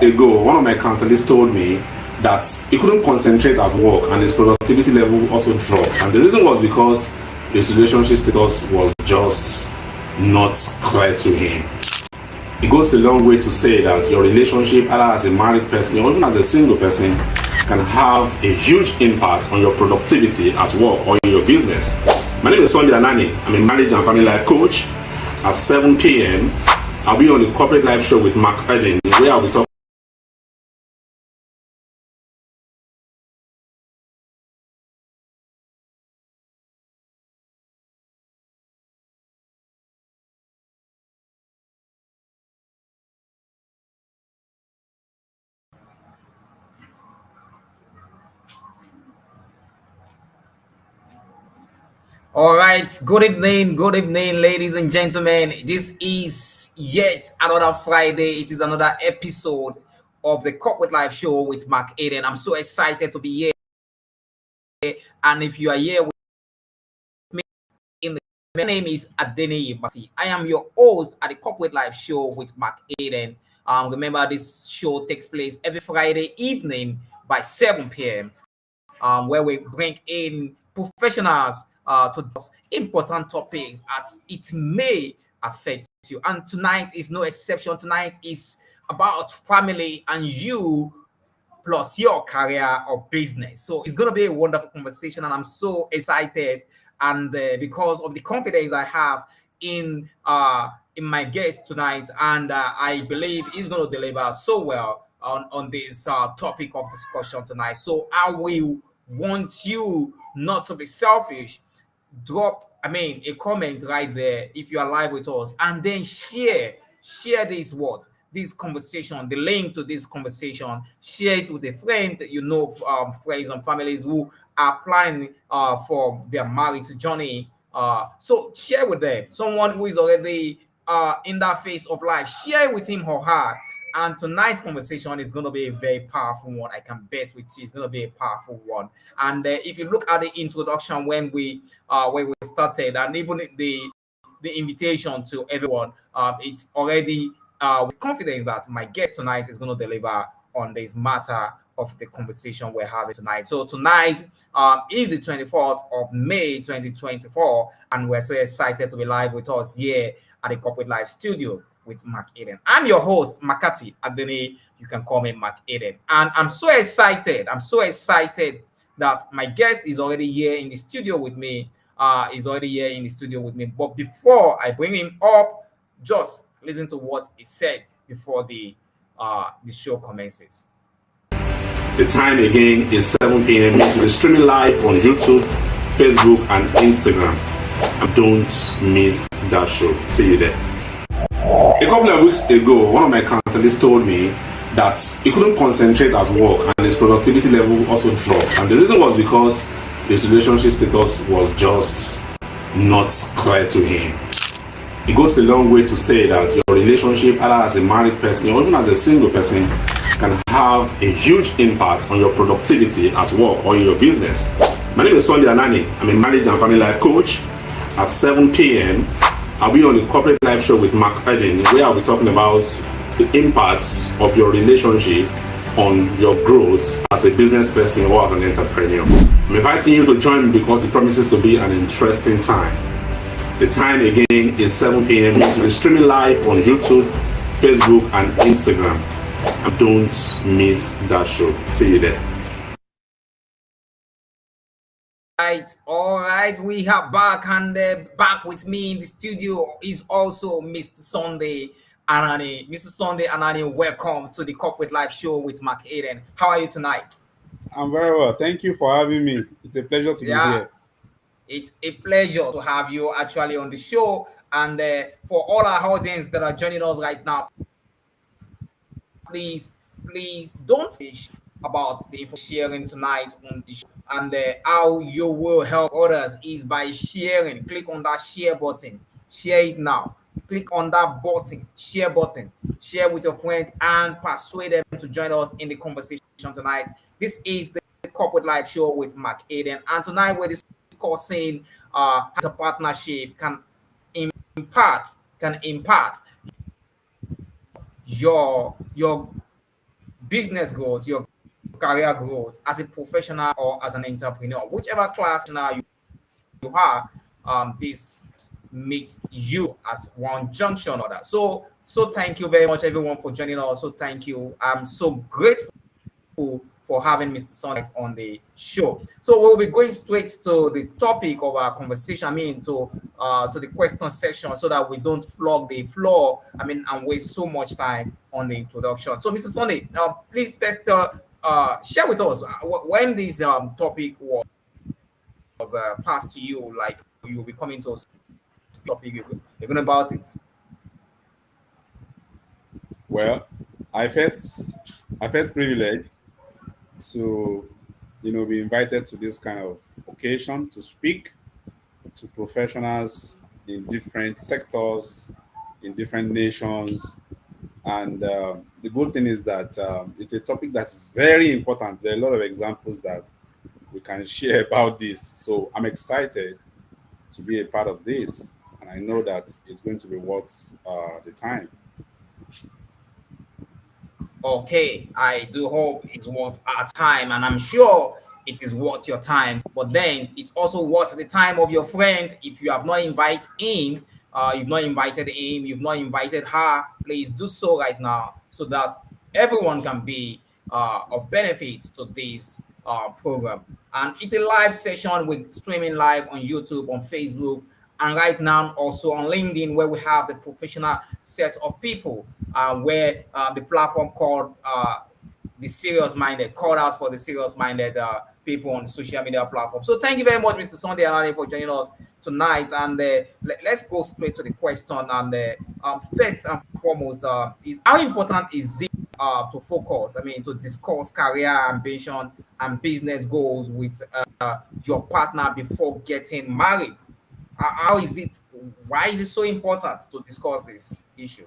ago, one of my counselors told me that he couldn't concentrate at work and his productivity level also dropped. And the reason was because his relationship status was just not clear to him. It goes a long way to say that your relationship, either as a married person or even as a single person, can have a huge impact on your productivity at work or in your business. My name is Anani. I'm a marriage and family life coach. At 7 p.m., I'll be on the corporate live show with McAden, where I'll be talking. All right, good evening, ladies and gentlemen. This is yet another Friday. It is another episode of the Corporate Life Show with McAden. I'm so excited to be here. And if you are here with me, my name is Adeniyi Macarthy. I am your host at the Corporate Life Show with McAden. Remember, this show takes place every Friday evening by 7 p.m. Where we bring in professionals to discuss important topics as it may affect you. And tonight is no exception. Tonight is about family and you plus your career or business. So it's going to be a wonderful conversation, and I'm so excited. And because of the confidence I have in my guest tonight, and I believe he's going to deliver so well on this topic of discussion tonight. So I will want you not to be selfish. Drop, a comment right there if you are live with us, and then share this conversation, the link to this conversation. Share it with a friend, friends and families who are planning for their marriage journey. So share with them. Someone who is already in that phase of life, share with him or her. And tonight's conversation is going to be a very powerful one. I can bet with you, it's going to be a powerful one. And if you look at the introduction when we started, and even the invitation to everyone, it's already with confidence that my guest tonight is going to deliver on this matter of the conversation we're having tonight. So tonight is the 24th of May 2024, and we're so excited to be live with us here at the Corporate Live Studio with McAden. I'm your host, Macarthy Adeniyi. You can call me McAden. And I'm so excited. That my guest is already here in the studio with me. But before I bring him up, just listen to what he said before the show commences. The time again is 7 p.m. We're streaming live on YouTube, Facebook, and Instagram. And don't miss that show. See you there. A couple of weeks ago, one of my counselors told me that he couldn't concentrate at work and his productivity level also dropped. And the reason was because his relationship status was just not clear to him. It goes a long way to say that your relationship, either as a married person or even as a single person, can have a huge impact on your productivity at work or in your business. My name is Anani. I'm a marriage and family life coach. At 7 p.m., I'll be on the corporate live show with McAden, where I'll be talking about the impacts of your relationship on your growth as a business person or as an entrepreneur. I'm inviting you to join me because it promises to be an interesting time. The time again is 7 p.m. We're streaming live on YouTube, Facebook, and Instagram. And don't miss that show. See you there. All right, we are back, and back with me in the studio is also Mr. Sunday Anani. Mr. Sunday Anani, welcome to the Corporate Life Show with McAden. How are you tonight? I'm very well. Thank you for having me. It's a pleasure to be here. It's a pleasure to have you actually on the show. And for all our audience that are joining us right now, please don't wish about the info sharing tonight on the show. And how you will help others is by sharing. Click on that share button. Share it now. Click on that button, share button. Share with your friend and persuade them to join us in the conversation tonight. This is the Corporate Life Show with McAden, and tonight we're discussing as a partnership can impact your business growth, your career growth as a professional or as an entrepreneur, whichever class now you are, this meets you at one junction or other. So thank you very much, everyone, for joining us. So thank you. I'm so grateful for having Mr. Sonnet on the show. So we'll be going straight to the topic of our conversation. I mean, to the question section, so that we don't flog the floor. I mean, and waste so much time on the introduction. So, Mr. Sonnet, please first share with us when this topic was passed to you. Like you'll be coming to us topic, you're going about it. Well, I felt privileged to, be invited to this kind of occasion to speak to professionals in different sectors, in different nations. And the good thing is that it's a topic that is very important. There are a lot of examples that we can share about this. So I'm excited to be a part of this. And I know that it's going to be worth the time. Okay, I do hope it's worth our time, and I'm sure it is worth your time. But then it's also worth the time of your friend. If you have not invited him, you've not invited him, you've not invited her, please do so right now, so that everyone can be of benefit to this program. And it's a live session with streaming live on YouTube, on Facebook, and right now also on LinkedIn, where we have the professional set of people, where the platform called the serious minded, called out for the serious minded people on social media platform. So thank you very much, Mr. Sunday Anani, for joining us tonight. And let's go straight to the question. And first and foremost, is how important is it to focus? I mean, to discuss career ambition and business goals with your partner before getting married? How is it? Why is it so important to discuss this issue?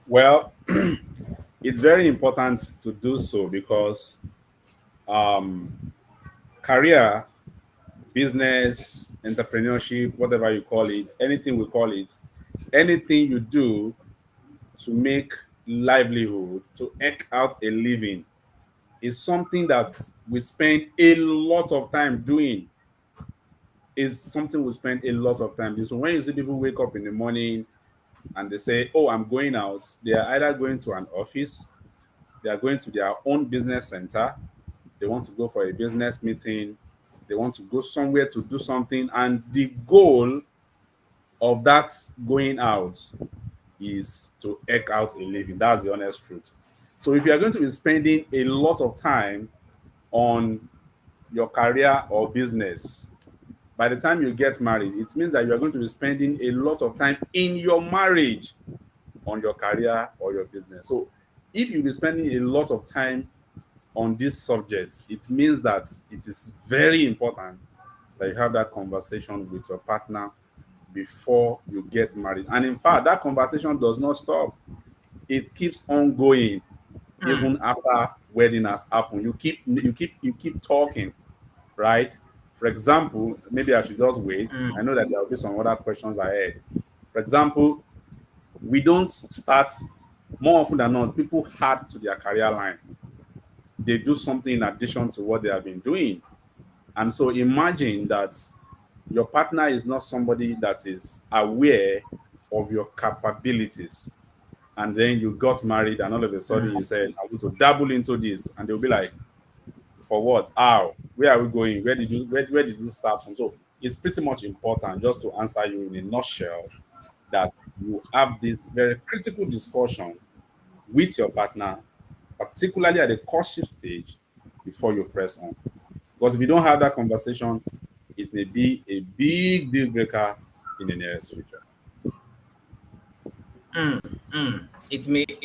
Well, it's very important to do so because career, business, entrepreneurship, whatever you call it, anything we call it, anything you do to make livelihood, to eke out a living, is something that we spend a lot of time doing. Is something we spend a lot of time doing. So when you see people wake up in the morning and they say, "Oh, I'm going out," they are either going to an office, they are going to their own business center, they want to go for a business meeting, they want to go somewhere to do something, and the goal of that going out is to eke out a living. That's the honest truth. So if you are going to be spending a lot of time on your career or business, by the time you get married, it means that you are going to be spending a lot of time in your marriage on your career or your business. So if you'll be spending a lot of time on this subject, it means that it is very important that you have that conversation with your partner before you get married. And in fact, that conversation does not stop. It keeps on going even after wedding has happened. You keep talking, right? For example, maybe I should just wait. I know that there will be some other questions ahead. For example, we don't start, more often than not, people add to their career line. They do something in addition to what they have been doing. And so imagine that your partner is not somebody that is aware of your capabilities. And then you got married, and all of a sudden you said, "I want to dabble into this." And they'll be like, "For what? How? Where are we going? Where did this start from?" So it's pretty much important, just to answer you in a nutshell, that you have this very critical discussion with your partner, particularly at the courtship stage, before you press on. Because if you don't have that conversation, it may be a big deal breaker in the nearest future. It may be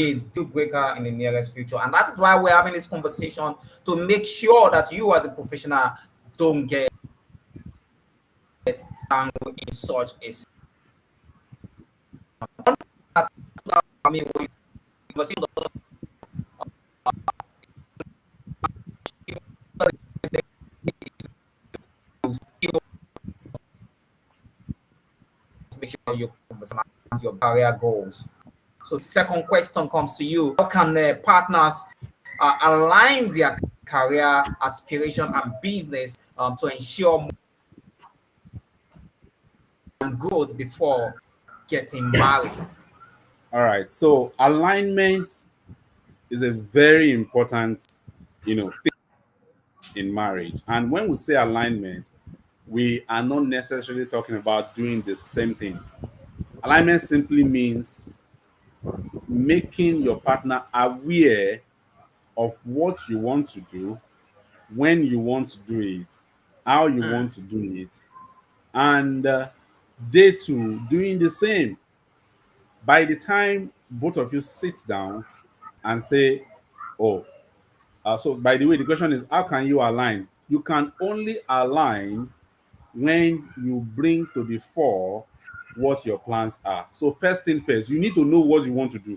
a deal breaker in the nearest future, and that's why we're having this conversation, to make sure that you, as a professional, don't get tangled in such a. I mean, we see still make sure you your career goals. So second question comes to you: how can partners align their career aspiration and business to ensure growth before getting married? All right. So alignment is a very important, thing in marriage. And when we say alignment, we are not necessarily talking about doing the same thing. Alignment simply means making your partner aware of what you want to do, when you want to do it, how you want to do it, and day two doing the same. By the time both of you sit down and say, "Oh, so by the way, the question is, how can you align?" You can only align when you bring to the fore what your plans are. So first thing first, you need to know what you want to do.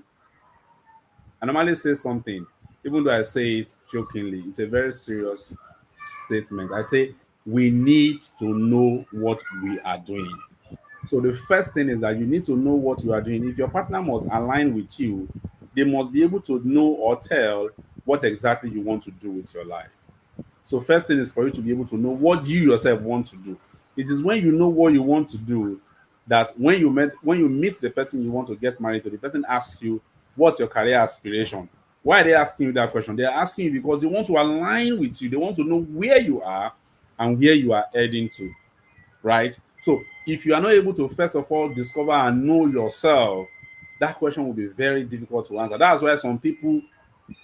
I normally say something, even though I say it jokingly, it's a very serious statement. I say we need to know what we are doing. So the first thing is that you need to know what you are doing. If your partner must align with you, they must be able to know or tell what exactly you want to do with your life. So first thing is for you to be able to know what you yourself want to do. It is when you know what you want to do that when you meet the person you want to get married to, the person asks you what's your career aspiration. Why are they asking you that question? They're asking you because they want to align with you. They want to know where you are and where you are heading to, right? So if you are not able to first of all discover and know yourself, that question will be very difficult to answer. That's why some people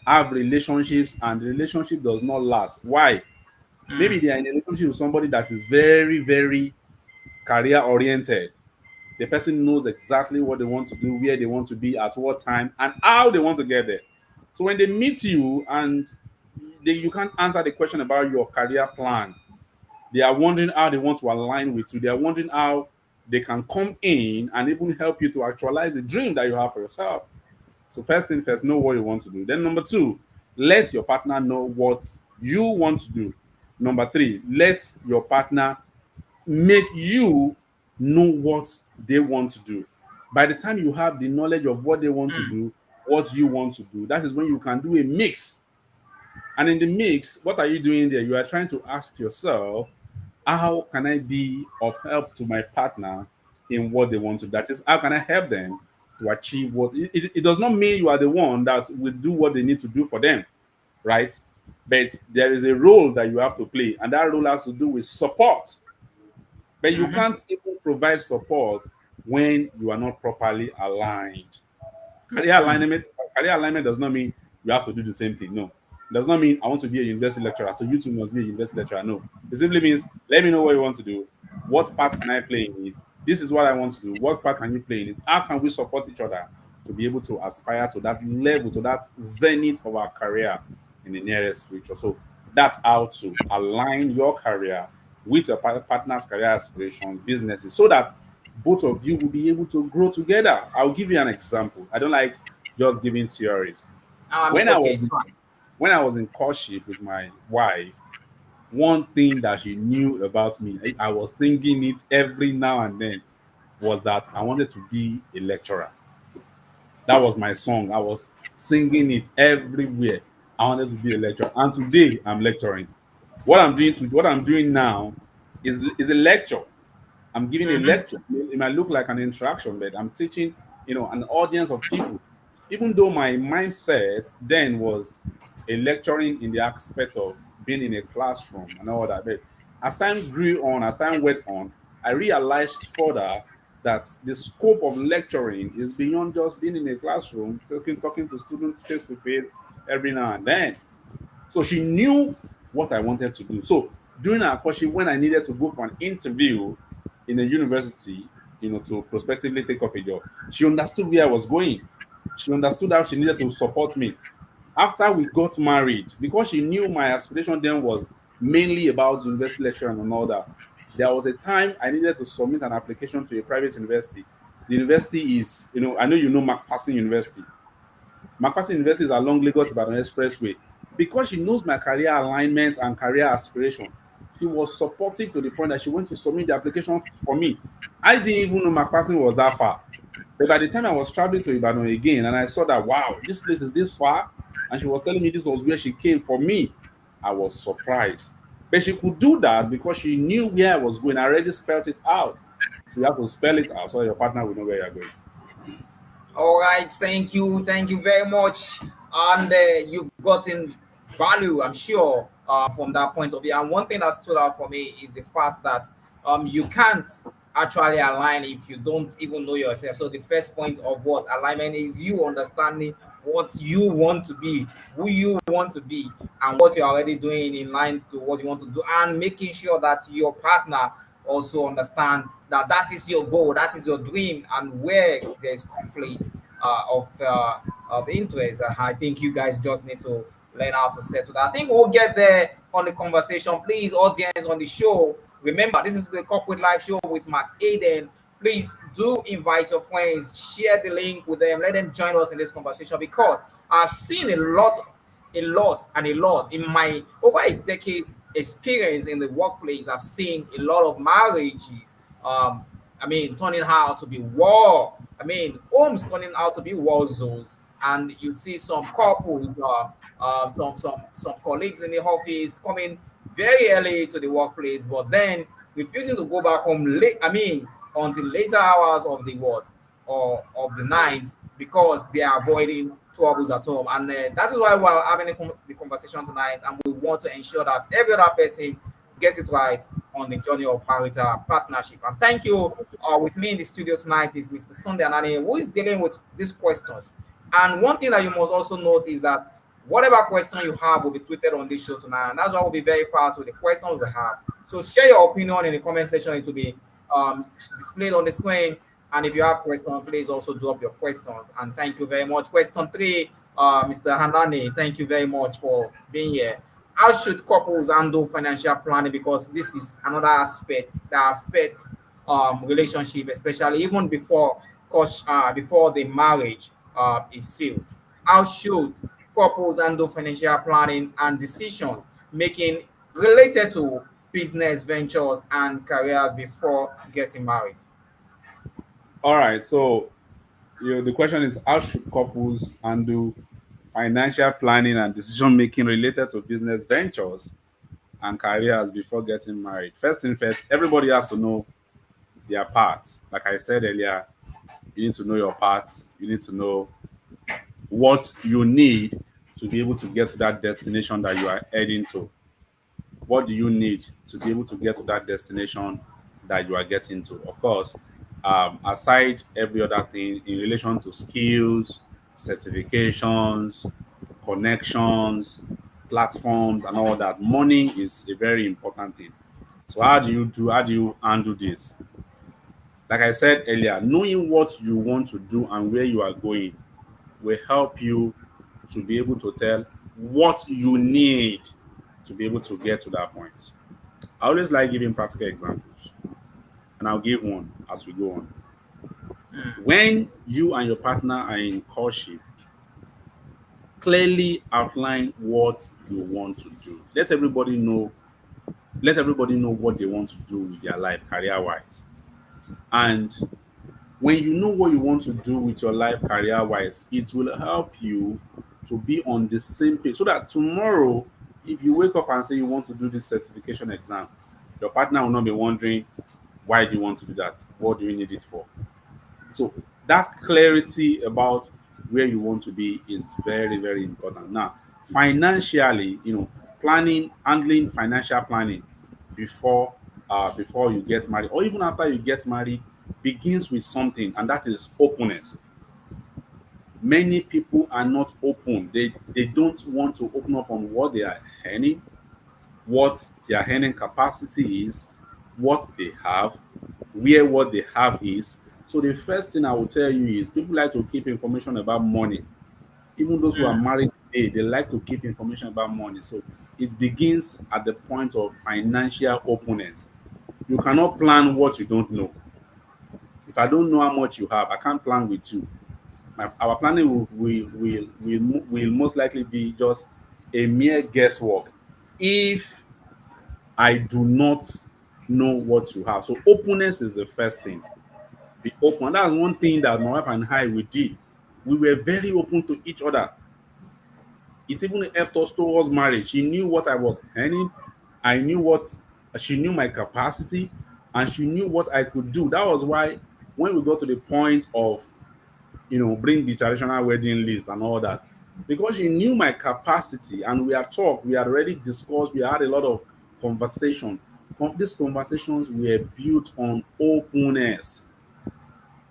have relationships and the relationship does not last. Why? Maybe they are in a relationship with somebody that is very, very career oriented. The person knows exactly what they want to do, where they want to be, at what time, and how they want to get there. So when they meet you and you can't answer the question about your career plan, they are wondering how they want to align with you. They are wondering how they can come in and even help you to actualize the dream that you have for yourself. So first thing first, know what you want to do. Then number two, let your partner know what you want to do. Number three, let your partner make you know what they want to do. By the time you have the knowledge of what they want to do, what you want to do, that is when you can do a mix. And in the mix, what are you doing there? You are trying to ask yourself, how can I be of help to my partner in what they want to do? That is, how can I help them to achieve what it does not mean you are the one that will do what they need to do for them, right? But there is a role that you have to play, and that role has to do with support. But you can't even provide support when you are not properly aligned. Career alignment, career alignment does not mean you have to do the same thing. No. It does not mean I want to be a university lecturer, so you too must be a university lecturer. No. It simply means let me know what you want to do. What part can I play in it? This is what I want to do. What part can you play in it? How can we support each other to be able to aspire to that level, to that zenith of our career in the nearest future? So that's how to align your career with your partner's career aspirations, businesses, so that both of you will be able to grow together. I'll give you an example. I don't like just giving theories. It's When I okay, was it's fine. when I was in courtship with my wife, one thing that she knew about me, I was singing it every now and then, was that I wanted to be a lecturer. That was my song. I was singing it everywhere. I wanted to be a lecturer. And today I'm lecturing. What I'm doing now is a lecture. I'm giving a lecture. It might look like an interaction, but I'm teaching, an audience of people. Even though my mindset then was a lecturing in the aspect of being in a classroom and all that, but as time grew on, as time went on, I realized further that the scope of lecturing is beyond just being in a classroom, talking to students face to face every now and then. So she knew what I wanted to do. So during our courtship, when I needed to go for an interview in a university, to prospectively take up a job, she understood where I was going. She understood how she needed to support me. After we got married, because she knew my aspiration then was mainly about university lecturing and all that, there was a time I needed to submit an application to a private university. The university is, I know you know McPherson University. McPherson University is along Lagos Ibadan Expressway. Because she knows my career alignment and career aspiration, she was supportive to the point that she went to submit the application for me. I didn't even know McPherson was that far. But by the time I was traveling to Ibadan again, and I saw that, wow, this place is this far, and she was telling me this was where she came for me, I was surprised. But she could do that because she knew where I was going. I already spelled it out. So you have to spell it out so your partner will know where you're going. All right, thank you very much, and you've gotten value, I'm sure, from that point of view. And one thing that stood out for me is the fact that you can't actually align if you don't even know yourself. So the first point of what alignment is, you understanding what you want to be, who you want to be, and what you're already doing in line to what you want to do, and making sure that your partner also understand that that is your goal, that is your dream, and where there's conflict of interest. I think you guys just need to learn how to settle that. I think we'll get there on the conversation. Please, audience on the show, remember this is the Corporate Life Show with McAden. Please do invite your friends, share the link with them, let them join us in this conversation because I've seen a lot in my over a decade experience in the workplace. I've seen a lot of marriages, I mean, turning out to be war. I mean, homes turning out to be war zones, and you see some couples, some colleagues in the office coming very early to the workplace, but then refusing to go back home late. I mean, until later hours of the what or of the night because they are avoiding troubles at home. And that is why we're having the conversation tonight, and we want to ensure that every other person gets it right on the journey of marital partnership. And thank you. With me in the studio tonight is Mr. Sunday Anani, who is dealing with these questions. And one thing that you must also note is that whatever question you have will be tweeted on this show tonight. And that's why we'll be very fast with the questions we have. So share your opinion in the comment section. It will be displayed on the screen. And if you have questions, please also drop your questions. And thank you very much. Question three, Mr. Anani, thank you very much for being here. How should couples handle financial planning? Because this is another aspect that affects relationship, especially even before the marriage is sealed. How should couples handle financial planning and decision making related to business ventures and careers before getting married? All right. So the question is, how should couples handle financial planning and decision making related to business ventures and careers before getting married? First thing first, everybody has to know their parts. Like I said earlier, you need to know your parts. You need to know what you need to be able to get to that destination that you are heading to. What do you need to be able to get to that destination that you are getting to? Of course, aside every other thing in relation to skills, certifications, connections, platforms, and all that, money is a very important thing. So, how do you handle this? Like I said earlier, knowing what you want to do and where you are going will help you to be able to tell what you need to be able to get to that point. I always like giving practical examples, and I'll give one as we go on. When you and your partner are in courtship, clearly outline what you want to do. Let everybody know what they want to do with their life, career wise. And when you know what you want to do with your life career wise, it will help you to be on the same page so that tomorrow, if you wake up and say you want to do this certification exam, your partner will not be wondering, why do you want to do that? What do you need it for? So that clarity about where you want to be is very, very important. Now, financially, planning, handling financial planning before before you get married, or even after you get married, begins with something, and that is openness. Many people are not open. They don't want to open up on what they are earning, what their earning capacity is, what they have, where what they have is. So the first thing I will tell you is people like to keep information about money. Even those who are married today, they like to keep information about money. So it begins at the point of financial openness. You cannot plan what you don't know. If I don't know how much you have, I can't plan with you. Our planning will most likely be just a mere guesswork if I do not know what you have. So openness is the first thing. Be open. That's one thing that my wife and I we did. We were very open to each other. It even helped us towards marriage. She knew what I was earning. I knew what she knew my capacity, and she knew what I could do. That was why when we got to the point of bring the traditional wedding list and all that, because she knew my capacity and we had talked, we had already discussed, we had a lot of conversation. These conversations were built on openness.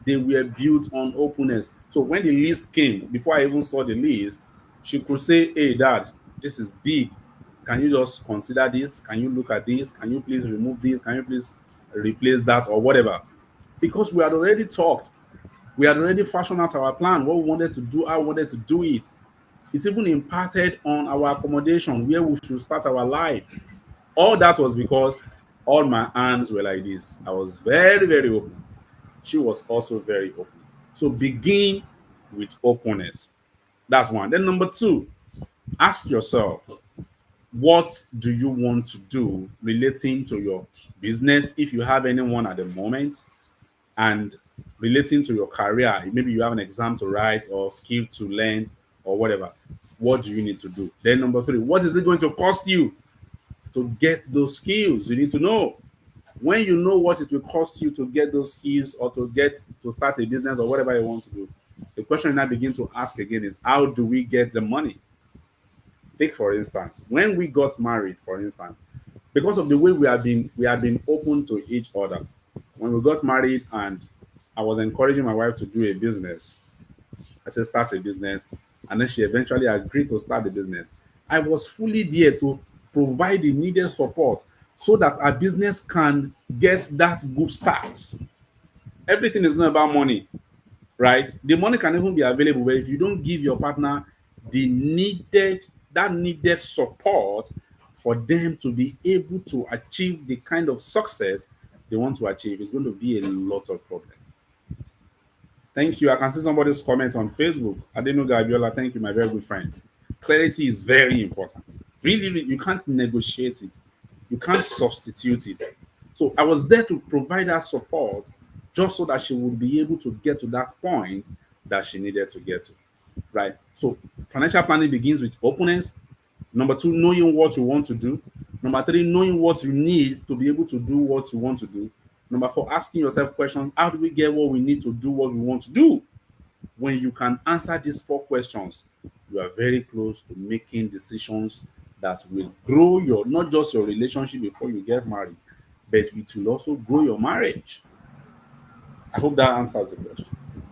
They were built on openness. So when the list came, before I even saw the list, she could say, "Hey, Dad, this is big. Can you just consider this? Can you look at this? Can you please remove this? Can you please replace that or whatever?" Because we had already talked, we had already fashioned out our plan, what we wanted to do, how we wanted to do it. It's even imparted on our accommodation, where we should start our life. All that was because all my hands were like this. I was very, very open. She was also very open. So begin with openness. That's one. Then number two, ask yourself, what do you want to do relating to your business, if you have anyone at the moment, and relating to your career. Maybe you have an exam to write or skill to learn or whatever. What do you need to do? Then number three, what is it going to cost you to get those skills? You need to know. When you know what it will cost you to get those skills or to start a business or whatever you want to do, the question now begin to ask again is, how do we get the money? Take for instance, when we got married, for instance, because of the way we have been open to each other. When we got married and I was encouraging my wife to do a business, I said start a business, and then she eventually agreed to start the business. I was fully there to provide the needed support so that our business can get that good start. Everything is not about money, right? The money can even be available, but if you don't give your partner that needed support for them to be able to achieve the kind of success they want to achieve, it's going to be a lot of problem. Thank you. I can see somebody's comment on Facebook. Adeniyi Macarthy, thank you, my very good friend. Clarity is very important. Really, really, you can't negotiate it. You can't substitute it. So I was there to provide her support just so that she would be able to get to that point that she needed to get to. Right? So financial planning begins with openness. Number two, knowing what you want to do. Number three, knowing what you need to be able to do what you want to do. Number four, asking yourself questions. How do we get what we need to do what we want to do? When you can answer these four questions, you are very close to making decisions that will grow your, not just your relationship before you get married, but it will also grow your marriage. I hope that answers the question.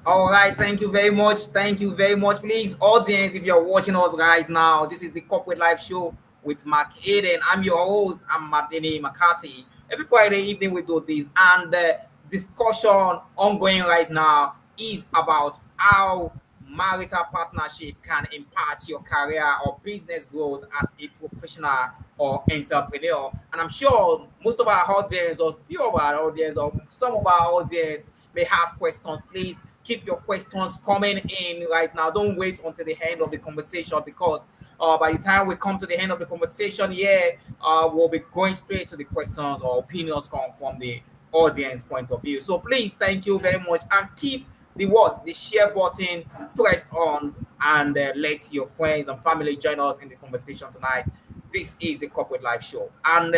All right, thank you very much. Thank you very much. Please, audience, if you're watching us right now, this is the Corporate Life Show with McAden. I'm your host. I'm Adeniyi Macarthy. Every Friday evening we do this, and the discussion ongoing right now is about how marital partnership can impact your career or business growth as a professional or entrepreneur. And I'm sure most of our audience, or few of our audience, or some of our audience may have questions. Please keep your questions coming in right now. Don't wait until the end of the conversation, because by the time we come to the end of the conversation, we'll be going straight to the questions or opinions come from the audience point of view. So please, thank you very much, and keep the share button pressed on, and let your friends and family join us in the conversation tonight. This is the Corporate Life Show, and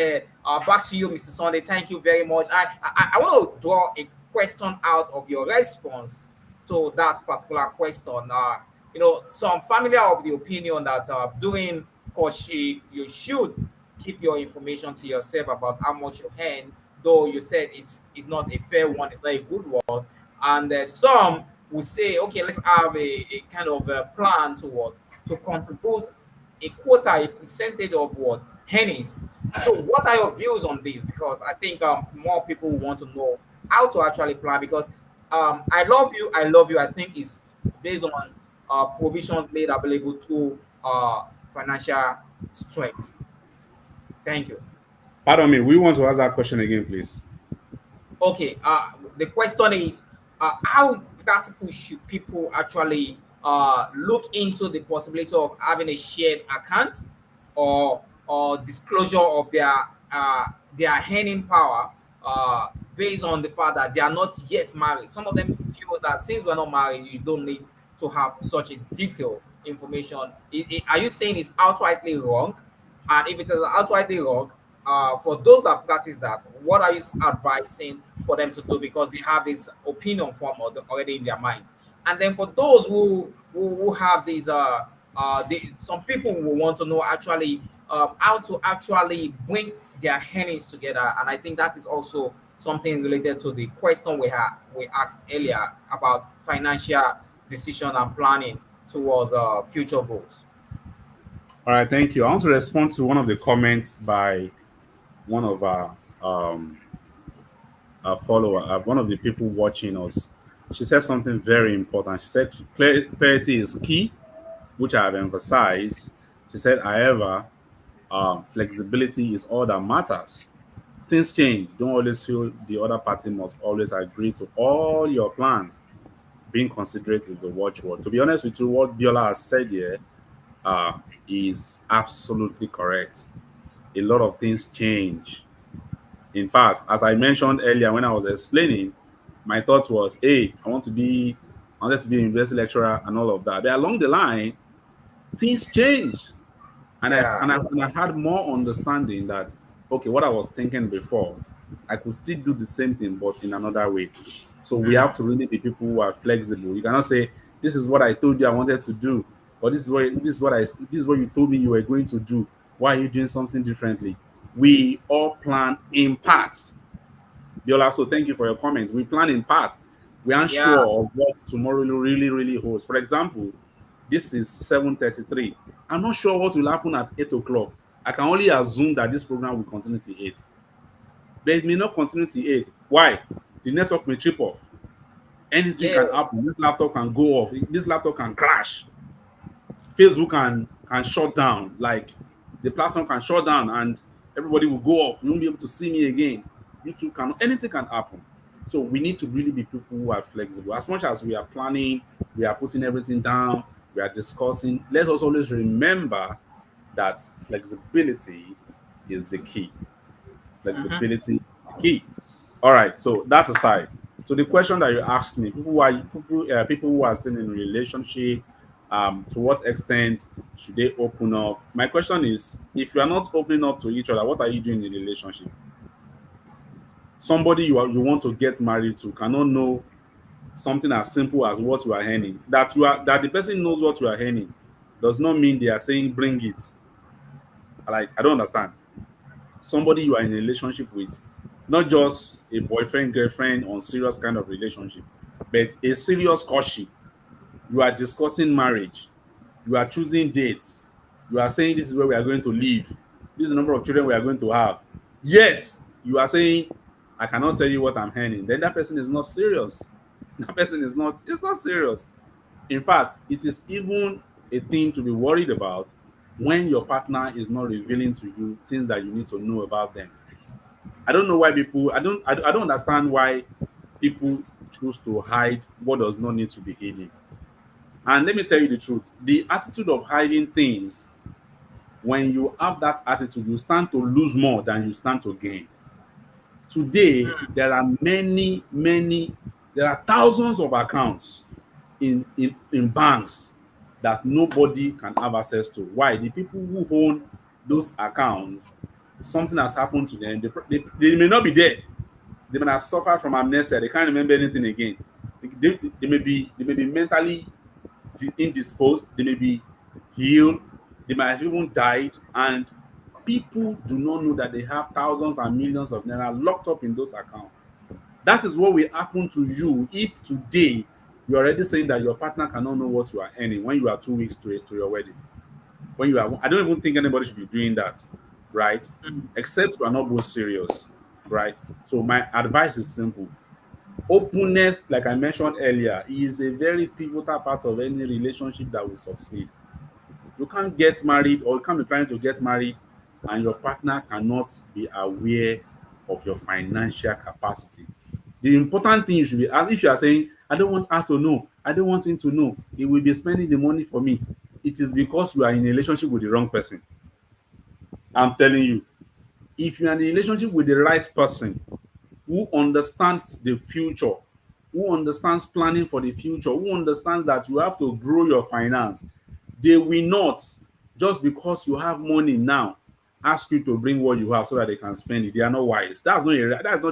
back to you, Mr. Sunday. Thank you very much. I want to draw a question out of your response to that particular question. Some family are of the opinion that during courtship, you should keep your information to yourself about how much you earn, though you said it's not a fair one, it's not a good one. And some will say, okay, let's have a kind of a plan to what? To contribute a quota, a percentage of what? Earnings. So what are your views on this? Because I think more people want to know how to actually plan, because I love you. I think it's based on provisions made available to financial strength. Thank you. Pardon me, we want to ask that question again, please. Okay, the question is, how practical should people actually look into the possibility of having a shared account, or disclosure of their earning power, based on the fact that they are not yet married. Some of them feel that since we're not married, you don't need to have such a detailed information. Are you saying it's outrightly wrong? And if it is outrightly wrong, for those that practice that, what are you advising for them to do, because they have this opinion form already in their mind? And then for those who have these some people will want to know actually how to actually bring their earnings together. And I think that is also something related to the question we asked earlier about financial decision and planning towards future goals. All right, thank you. I want to respond to one of the comments by one of our follower, one of the people watching us. She said something very important. She said clarity is key, which I have emphasized. She said, however, flexibility is all that matters. Things change. Don't always feel the other party must always agree to all your plans. Being considerate is the watchword. To be honest with you, what Biola has said here uh, is absolutely correct. A lot of things change. In fact, as I mentioned earlier when I was explaining, my thought was, hey, I wanted to be a university lecturer and all of that. But along the line, things changed. Yeah. And I had more understanding that, okay, what I was thinking before, I could still do the same thing but in another way. So we have to really be people who are flexible. You cannot say, this is what I told you I wanted to do, or this is what you told me you were going to do. Why are you doing something differently? We all plan in parts. Biola, so thank you for your comment. We plan in parts. We aren't Yeah. sure of what tomorrow really holds. For example, this is 7:33. I'm not sure what will happen at 8 o'clock. I can only assume that this program will continue to 8. But it may not continue to 8. Why? The network may trip off. Anything can happen. Yes. This laptop can go off. This laptop can crash. Facebook can shut down. Like the platform can shut down and everybody will go off. You won't be able to see me again. YouTube can anything can happen. So we need to really be people who are flexible. As much as we are planning, we are putting everything down, we are discussing. Let us always remember that flexibility is the key. Flexibility is the key. All right, so that's aside. So the question that you asked me, people who are still in a relationship, to what extent should they open up? My question is, if you are not opening up to each other, what are you doing in a relationship? Somebody you want to get married to cannot know something as simple as what you are earning. That the person knows what you are earning does not mean they are saying bring it. Like I don't understand. Somebody you are in a relationship with, not just a boyfriend girlfriend on serious kind of relationship, but a serious courtship. You are discussing marriage. You are choosing dates. You are saying this is where we are going to live. This is the number of children we are going to have. Yet you are saying, I cannot tell you what I'm earning. Then that person is not serious. That person is not, it's not serious. In fact, it is even a thing to be worried about when your partner is not revealing to you things that you need to know about them. I don't know why people, I don't understand why people choose to hide what does not need to be hidden. And let me tell you the truth, the attitude of hiding things, when you have that attitude, you stand to lose more than you stand to gain. Today, there are there are thousands of accounts in banks that nobody can have access to. Why? The people who own those accounts, something has happened to them. They may not be dead. They may have suffered from amnesia. They can't remember anything again. They may be mentally indisposed. They may be healed. They might have even died. And people do not know that they have thousands and millions of naira locked up in those accounts. That is what will happen to you if today you're already saying that your partner cannot know what you are earning when you are 2 weeks to your wedding. When you are, I don't even think anybody should be doing that, right? Except you are not both serious, right? So my advice is simple. Openness, like I mentioned earlier, is a very pivotal part of any relationship that will succeed. You can't get married or you can't be planning to get married and your partner cannot be aware of your financial capacity. The important thing you should be, as if you are saying, I don't want her to know, I don't want him to know, he will be spending the money for me. It is because you are in a relationship with the wrong person. I'm telling you, if you are in a relationship with the right person, who understands the future, who understands planning for the future, who understands that you have to grow your finance. They will not, just because you have money now, ask you to bring what you have so that they can spend it. They are not wise. That's not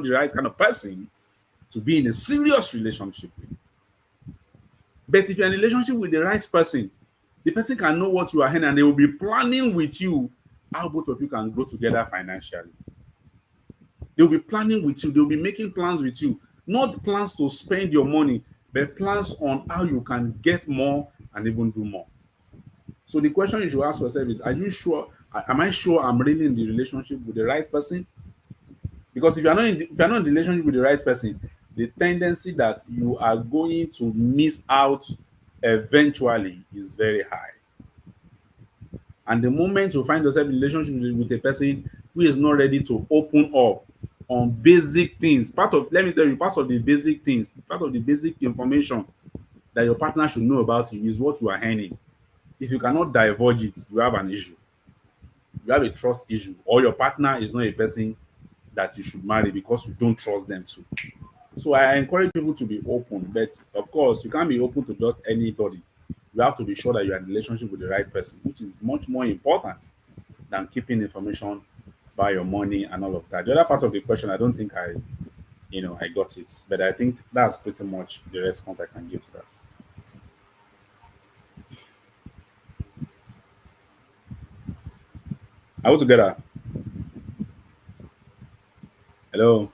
the right kind of person to be in a serious relationship with. But if you're in a relationship with the right person, the person can know what you are earning and they will be planning with you how both of you can grow together financially. They'll be planning with you, they'll be making plans with you, not plans to spend your money, but plans on how you can get more and even do more. So the question you should ask yourself is, are you sure? Am I sure I'm really in the relationship with the right person? Because if you're not in the relationship with the right person, the tendency that you are going to miss out eventually is very high. And the moment you find yourself in a relationship with a person who is not ready to open up on basic things, let me tell you, part of the basic things, part of the basic information that your partner should know about you is what you are earning. If you cannot divulge it, you have an issue. You have a trust issue, or your partner is not a person that you should marry because you don't trust them too. So I encourage people to be open, but of course, you can't be open to just anybody. You have to be sure that you're in a relationship with the right person, which is much more important than keeping information about your money and all of that. The other part of the question, I don't think I got it, but I think that's pretty much the response I can give to that. Are we together? Hello,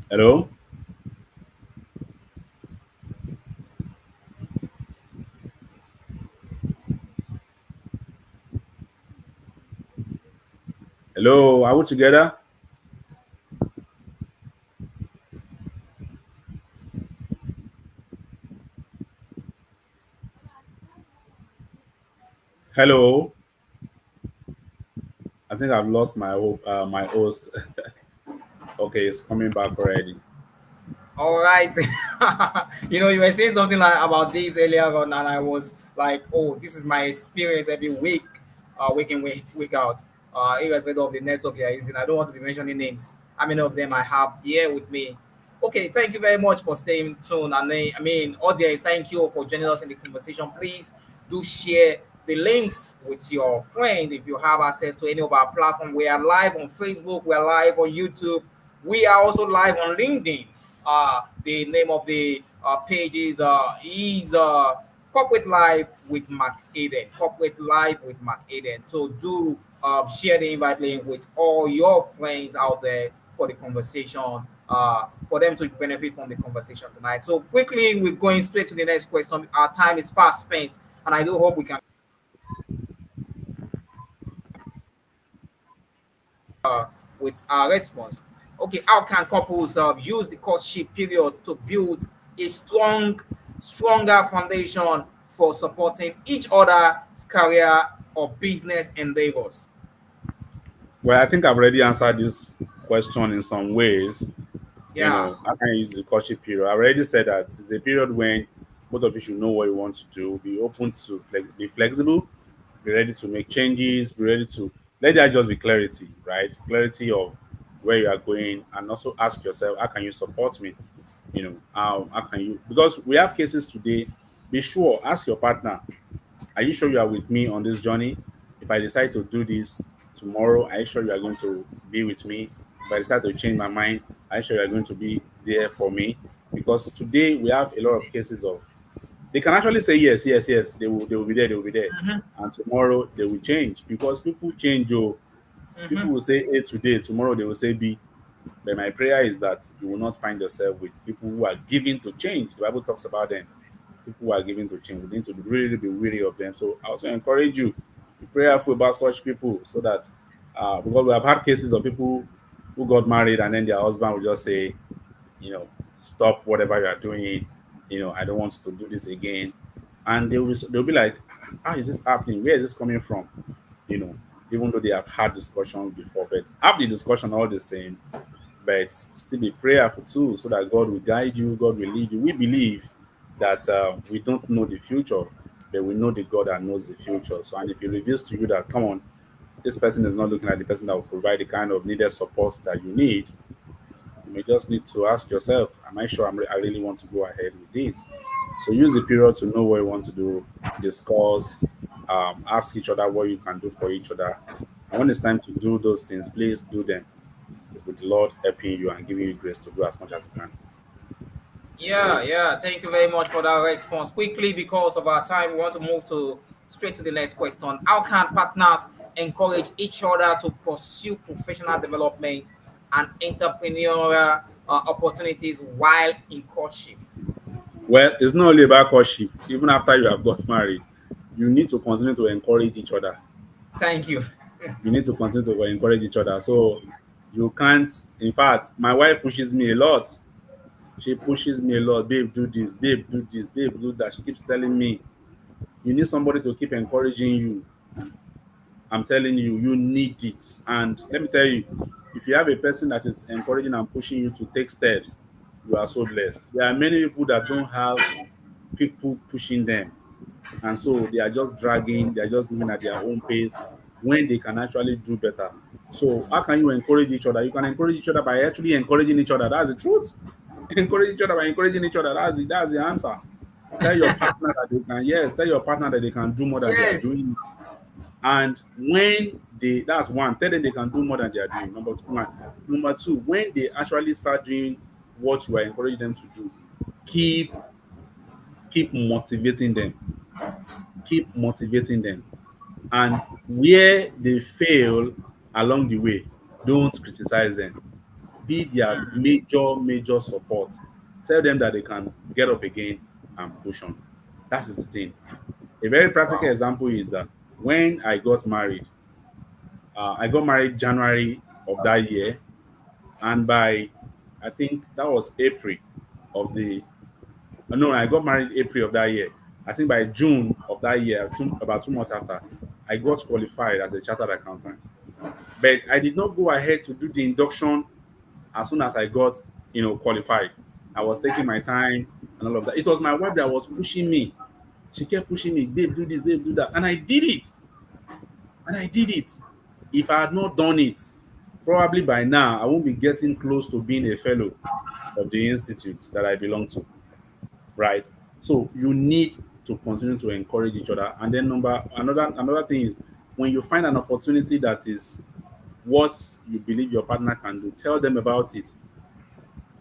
hello, hello. Are we together? Hello. I think I've lost my host. Okay, it's coming back already. All right. You were saying something like about this earlier on, and I was like, "Oh, this is my experience every week, week in week out, irrespective of the network you're using." I don't want to be mentioning names. How many of them I have here with me? Okay, thank you very much for staying tuned. And audience, thank you for joining us in the conversation. Please do share the links with your friend if you have access to any of our platform. We are live on Facebook. We are live on YouTube. We are also live on LinkedIn. The name of the page is Corporate Life with McAden. Corporate Life with McAden. So do share the invite link with all your friends out there for the conversation, for them to benefit from the conversation tonight. So quickly, we're going straight to the next question. Our time is fast spent, and I do hope we can with our response. Okay, how can couples use the courtship period to build a stronger foundation for supporting each other's career or business endeavors? Well, I think I've already answered this question in some ways. Yeah. How can you use the courtship period? I already said that it's a period when both of you should know what you want to do, be open to be flexible, be ready to make changes, be ready to let there just be clarity, right? Clarity of where you are going, and also ask yourself, how can you support me? How can you, because we have cases today, be sure, ask your partner, are you sure you are with me on this journey? If I decide to do this tomorrow, are you sure you are going to be with me? If I decide to change my mind, are you sure you are going to be there for me? Because today we have a lot of cases of, they can actually say yes, yes, yes, they will be there, they will be there. And tomorrow they will change because people change. Oh, people will say A today, tomorrow they will say B. But my prayer is that you will not find yourself with people who are giving to change. The Bible talks about them. People who are giving to change. We need to really be wary of them. So I also encourage you, be prayerful about such people so that, because we have had cases of people who got married and then their husband will just say, you know, stop whatever you are doing. I don't want to do this again. And they'll be like, how is this happening? Where is this coming from? You know, even though they have had discussions before, but have the discussion all the same, but still be prayerful too, so that God will guide you, God will lead you. We believe that we don't know the future, but we know the God that knows the future. So, and if He reveals to you that, come on, this person is not looking at the person that will provide the kind of needed support that you need, you may just need to ask yourself, am I sure I really want to go ahead with this? So use the period to know what you want to do, discuss, ask each other what you can do for each other. And when it's time to do those things, please do them with the Lord helping you and giving you grace to do as much as you can. Yeah, yeah. Thank you very much for that response. Quickly, because of our time, we want to move to straight to the next question. How can partners encourage each other to pursue professional development and entrepreneurial opportunities while in courtship? Well, it's not only about courtship. Even after you have got married, you need to continue to encourage each other. Thank you. You need to continue to encourage each other. So you can't, in fact, my wife pushes me a lot. She pushes me a lot. Babe, do this. Babe, do this. Babe, do that. She keeps telling me, you need somebody to keep encouraging you. I'm telling you, you need it. And let me tell you, if you have a person that is encouraging and pushing you to take steps, you are so blessed. There are many people that don't have people pushing them. And so they are just dragging, they are just moving at their own pace when they can actually do better. So how can you encourage each other? You can encourage each other by actually encouraging each other. That's the truth. Encourage each other by encouraging each other. That's the answer. Tell your partner that they can, yes, tell your partner that they can do more than they are Yes. doing. And when they, that's one, tell them they can do more than they are doing. Number two, one. Number two, when they actually start doing what you are encouraging them to do, keep keep motivating them. Keep motivating them. And where they fail along the way, don't criticize them. Be their major support. Tell them that they can get up again and push on. That is the thing. A very practical Wow. example is that when I got married January of that year, and by I think that was April of the no, I got married April of that year. I think by June of that year, about 2 months after, I got qualified as a chartered accountant. But I did not go ahead to do the induction as soon as I got, qualified. I was taking my time and all of that. It was my wife that was pushing me. She kept pushing me, babe, do this, babe, do that. And I did it. And I did it. If I had not done it, probably by now I won't be getting close to being a fellow of the institute that I belong to. Right? So you need to continue to encourage each other. And then another thing is when you find an opportunity that is what you believe your partner can do, tell them about it.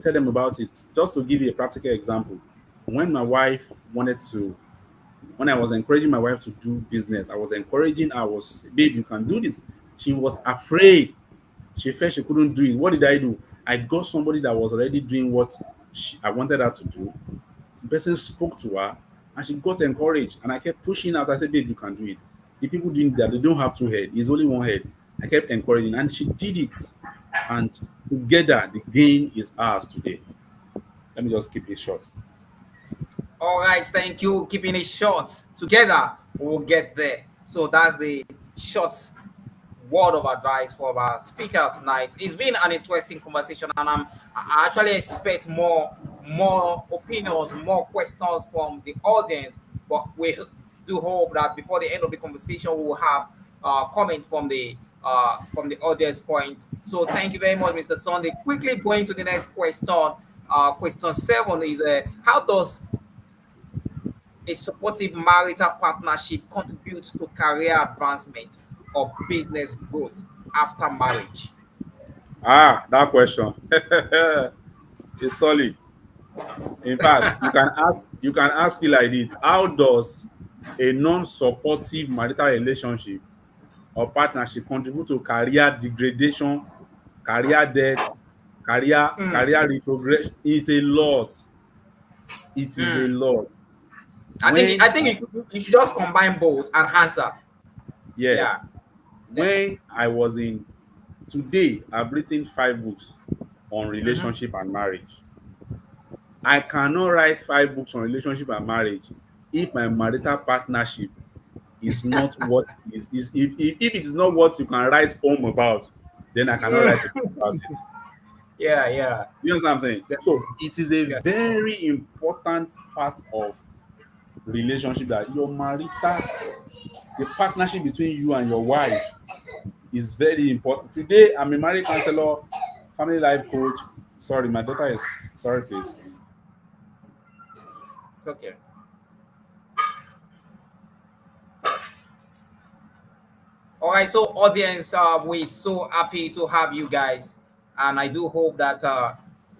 Tell them about it. Just to give you a practical example, when my wife wanted to, when I was encouraging my wife to do business, I was, babe, you can do this. She was afraid. She felt she couldn't do it. What did I do? I got somebody that was already doing what I wanted her to do. The person spoke to her and she got encouraged. And I kept pushing out. I said, babe, you can do it. The people doing that, they don't have two heads. It's only one head. I kept encouraging and she did it. And together, the gain is ours today. Let me just keep it short. All right, thank you. Keeping it short. Together, we'll get there. So that's the short word of advice for our speaker tonight. It's been an interesting conversation, and I actually expect more opinions, more questions from the audience. But we do hope that before the end of the conversation, we will have comments from the audience point. So thank you very much, Mr. Sunday. Quickly going to the next question. Question 7 is how does a supportive marital partnership contribute to career advancement or business growth after marriage? Ah, that question is solid. In fact, you can ask it like this: how does a non-supportive marital relationship or partnership contribute to career degradation, career death, career retrogression? It's a lot. It is a Hmm. lot. I When think you should just combine both and answer. Yeah. yes, when I was in today, I've written 5 books on Mm-hmm. relationship and marriage. I cannot write 5 books on relationship and marriage if my marital partnership is not what is if it is not what you can write home about, then I cannot write a book about it. Yeah, yeah. You know what I'm saying? That- So it is a yeah. very important part of relationship, that your marital, the partnership between you and your wife is very important. Today, I'm a marriage counselor, family life coach. Sorry, my daughter is sorry, please. It's okay. All right, so audience, we're so happy to have you guys, and I do hope that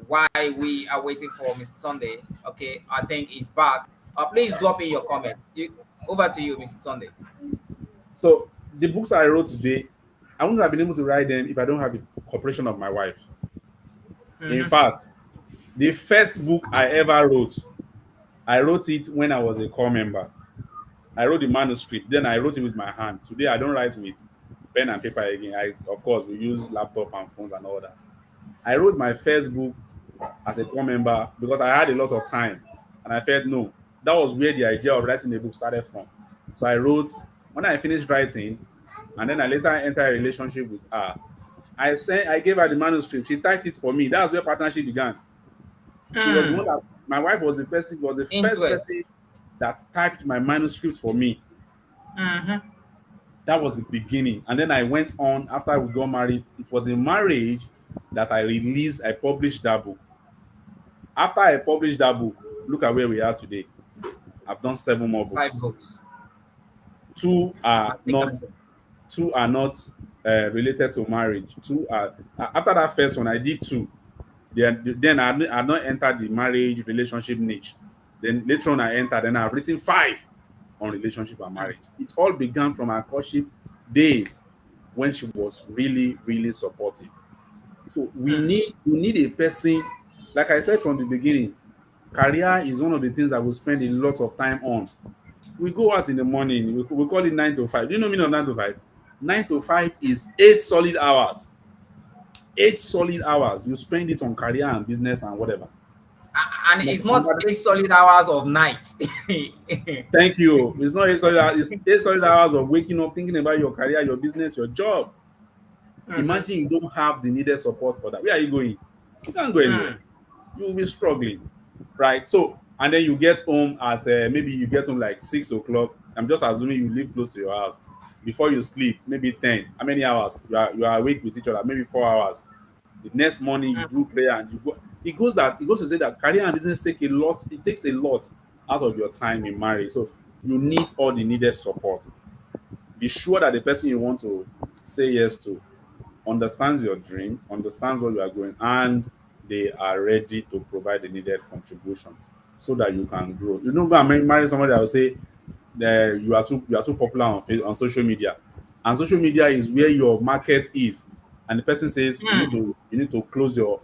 while we are waiting for Mr. Sunday, okay, I think he's back. Please drop in your comments. Over to you, Mr. Sunday. So the books I wrote today, I wouldn't have been able to write them if I don't have the cooperation of my wife. In Mm-hmm. fact, the first book I wrote it when I was a core member. I wrote the manuscript, then I wrote it with my hand. Today I don't write with pen and paper again. Of course, we use laptop and phones and all that. I wrote my first book as a core member because I had a lot of time, and I felt no, that was where the idea of writing a book started from. So I wrote when I finished writing, and then I later entered a relationship with her. I gave her the manuscript. She typed it for me. That's where partnership began. She was the one Mm. that my wife was the first Interest. person that typed my manuscripts for me. Mm-hmm. That was the beginning. And then I went on after we got married. It was in marriage that I published that book. After I published that book, look at where we are today. I've done 7 more Five books. books. Two are Has taken not us. two are not related to marriage. Two are after that first one, I did two. Then I had not entered the marriage relationship niche. Then later on, I entered, and I've written 5 on relationship and Mm. marriage. It all began from our courtship days when she was really, really supportive. So Mm. we need a person, like I said from the beginning, career is one of the things that we spend a lot of time on. We go out in the morning, we call it 9 to 5. Do you know meaning of 9 to 5? 9 to 5 is 8 solid hours. 8 solid hours. You spend it on career and business and whatever. And Like, it's not 8 solid hours of night. thank you. It's not 8 solid hours, it's 8 solid hours of waking up, thinking about your career, your business, your job. Mm-hmm. Imagine you don't have the needed support for that. Where are you going? You can't go anywhere. Mm. You will be struggling, right? So, and then you get home at maybe you get home like 6 o'clock. I'm just assuming you live close to your house. Before you sleep, maybe 10. How many hours? You are awake with each other, maybe 4 hours. The next morning you do prayer and you go. It goes to say that career and business take a lot. It takes a lot out of your time in marriage. So you need all the needed support. Be sure that the person you want to say yes to understands your dream, understands what you are going, and they are ready to provide the needed contribution so that you can grow. You don't go and marry somebody that will say that you are too popular on on social media, and social media is where your market is, and the person says Mm. you need to close your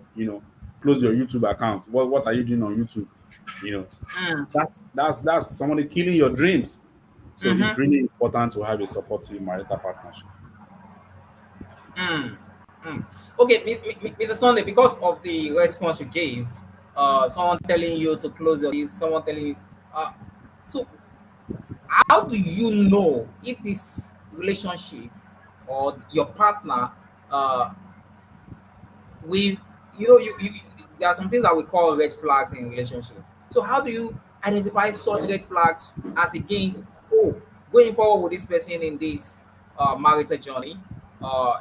close your YouTube account. What are you doing on YouTube? You know Mm. that's somebody killing your dreams. So it's Mm-hmm. really important to have a supportive marital partnership. Mm. Mm. Okay, Mr. Sunday, because of the response you gave, someone telling you to close your list, someone telling you, uh, so how do you know if this relationship or your partner, uh, we, you there are some things that we call red flags in relationship. So how do you identify such red flags as against, oh, going forward with this person in this marital journey,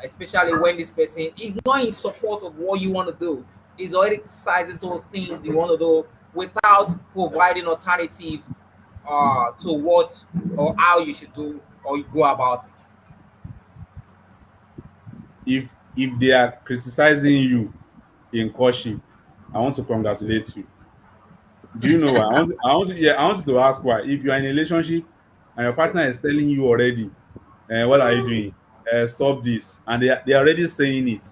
especially when this person is not in support of what you want to do, is already criticizing those things you want to do without providing alternative to what or how you should do or you go about it. If they are criticizing you in courtship, I want to congratulate you. Do you know why? I want you to ask why. If you are in a relationship and your partner is telling you already, what are you doing? Stop this, and they are already saying it.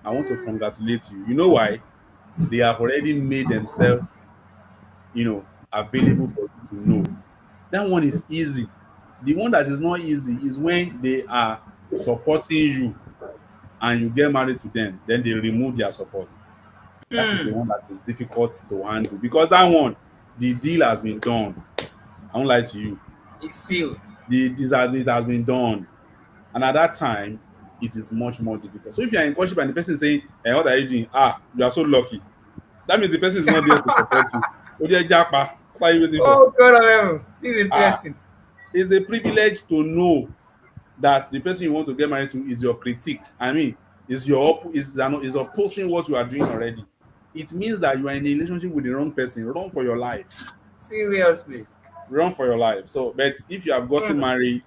I want to congratulate you. You know why? They have already made themselves, available for you to know. That one is easy. The one that is not easy is when they are supporting you and you get married to them, then they remove their support. That is the Hmm. one that is difficult to handle because that one, the deal has been done. I won't lie to you. It's sealed. It has been done. And at that time, it is much more difficult. So if you are in courtship and the person is saying, what are you doing? Ah, you are so lucky. That means the person is not there to support you. Oh, dear Japa. What are you waiting for? Oh God, this is Ah, interesting. it's a privilege to know that the person you want to get married to is your critique. I mean, is opposing what you are doing already. It means that you are in a relationship with the wrong person. Run for your life. Seriously. Run for your life. So, but if you have gotten Mm. married,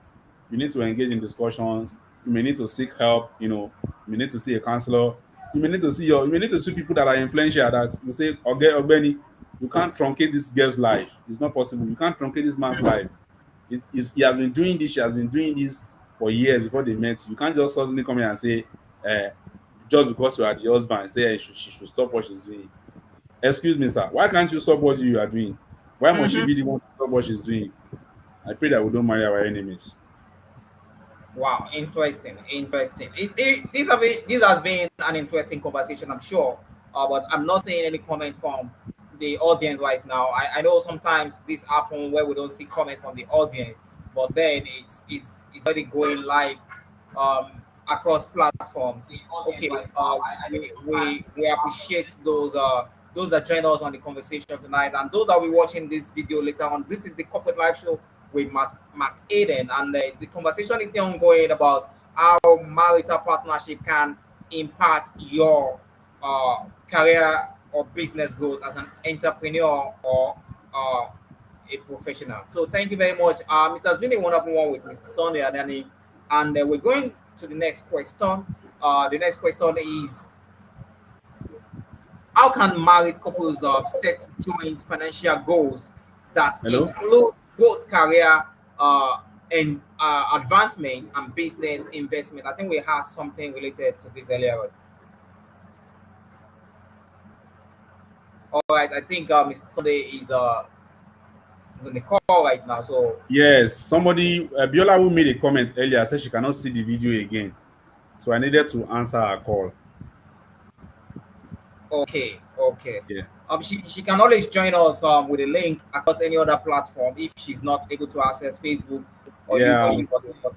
you need to engage in discussions. You may need to seek help. You may need to see a counselor. You may need to see people that are influential that will say, okay, Ogbeni, you can't truncate this girl's life. It's not possible. You can't truncate this man's life. He has been doing this, she has been doing this for years before they met. You can't just suddenly come here and say, uh, just because you are the husband, say she should stop what she's doing. Excuse me, sir. Why can't you stop what you are doing? Why must she Mhm. be the one to stop what she's doing? I pray that we don't marry our enemies. Wow, interesting, interesting. This has been an interesting conversation, I'm sure. But I'm not seeing any comment from the audience right now. I know sometimes this happen where we don't see comment from the audience, but then it's already going live across platforms. Okay, we appreciate those that join us on the conversation tonight, and those that will be watching this video later on. This is the Corporate Live Show with McAden, and the conversation is still ongoing about how marital partnership can impact your career or business growth as an entrepreneur or uh, a professional. So thank you very much. It has been a wonderful one with Mr. Sunday and Anani, and we're going to the next question. The next question is: how can married couples set joint financial goals that Hello? include both career and advancement and business investment? I think we have something related to this earlier on. All right, I think Mr. Sunday is on the call right now. So Yes, somebody, Biola, who made a comment earlier, said she cannot see the video again. So I needed to answer her call. okay, okay. Yeah. She can always join us with a link across any other platform if she's not able to access Facebook or Yeah. YouTube.